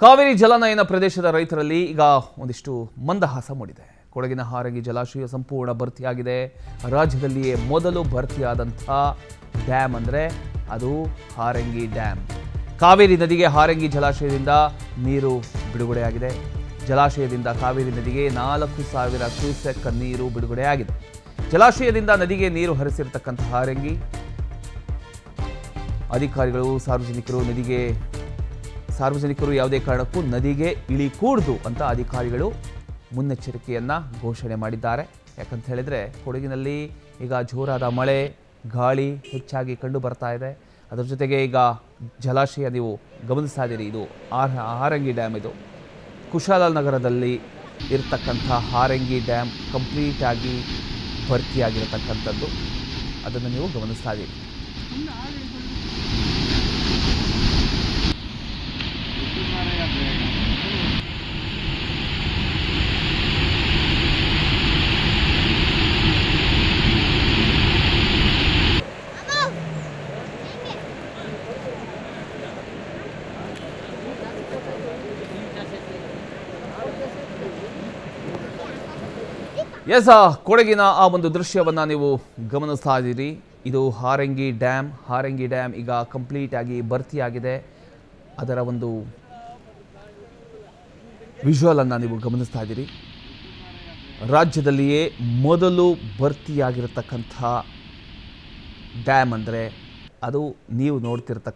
ಕಾವೇರಿ ಜಲನಯನ ಪ್ರದೇಶದ ರೈತರಲ್ಲಿ ಈಗ ಒಂದಿಷ್ಟು ಮಂದಹಾಸ ಮೂಡಿದೆ. ಕೊಡಗಿನ ಹಾರಂಗಿ ಜಲಾಶಯ ಸಂಪೂರ್ಣ ಭರ್ತಿಯಾಗಿದೆ. ರಾಜ್ಯದಲ್ಲಿಯೇ ಮೊದಲು ಭರ್ತಿಯಾದಂಥ ಡ್ಯಾಮ್ ಅಂದರೆ ಅದು ಹಾರಂಗಿ ಡ್ಯಾಮ್. ಕಾವೇರಿ ನದಿಗೆ ಹಾರಂಗಿ ಜಲಾಶಯದಿಂದ ನೀರು ಬಿಡುಗಡೆಯಾಗಿದೆ. ಜಲಾಶಯದಿಂದ ಕಾವೇರಿ ನದಿಗೆ 4,000 ಕ್ಯೂಸೆಕ್ ನೀರು ಬಿಡುಗಡೆಯಾಗಿದೆ. ಜಲಾಶಯದಿಂದ ನದಿಗೆ ನೀರು ಹರಿಸಿರತಕ್ಕಂಥ ಹಾರಂಗಿ ಅಧಿಕಾರಿಗಳು ಸಾರ್ವಜನಿಕರು ಯಾವುದೇ ಕಾರಣಕ್ಕೂ ನದಿಗೆ ಇಳಿಕೂಡದು ಅಂತ ಅಧಿಕಾರಿಗಳು ಮುನ್ನೆಚ್ಚರಿಕೆಯನ್ನು ಘೋಷಣೆ ಮಾಡಿದ್ದಾರೆ. ಯಾಕಂತ ಹೇಳಿದರೆ ಕೊಡಗಿನಲ್ಲಿ ಈಗ ಜೋರಾದ ಮಳೆ ಗಾಳಿ ಹೆಚ್ಚಾಗಿ ಕಂಡು ಬರ್ತಾ ಇದೆ. ಅದರ ಜೊತೆಗೆ ಈಗ ಜಲಾಶಯ ನೀವು ಗಮನಿಸ್ತಾ ಇದ್ದೀರಿ, ಇದು ಹಾರಂಗಿ ಡ್ಯಾಮ್. ಇದು ಕುಶಾಲನಗರದಲ್ಲಿ ಇರತಕ್ಕಂಥ ಹಾರಂಗಿ ಡ್ಯಾಮ್ ಕಂಪ್ಲೀಟಾಗಿ ಭರ್ತಿಯಾಗಿರತಕ್ಕಂಥದ್ದು, ಅದನ್ನು ನೀವು ಗಮನಿಸ್ತಾ ಇದ್ದೀರಿ. ಕೊಡಗಿನ ಆ ಒಂದು ದೃಶ್ಯವನ್ನು ನೀವು ಗಮನಿಸ್ತಾ ಇದ್ದೀರಿ. ಇದು ಹಾರಂಗಿ ಡ್ಯಾಮ್ ಈಗ ಕಂಪ್ಲೀಟ್ ಆಗಿ ಭರ್ತಿಯಾಗಿದೆ. ಅದರ ಒಂದು ವಿಜುವಲ್ ಅನ್ನು ನೀವು ಗಮನಿಸ್ತಾ ಇದ್ದೀರಿ. ರಾಜ್ಯದಲ್ಲಿಯೇ ಮೊದಲು ಭರ್ತಿಯಾಗಿರತಕ್ಕಂಥ ಡ್ಯಾಮ್ ಅಂದರೆ ಅದು ನೀವು ನೋಡ್ತಿರ್ತಕ್ಕಂಥ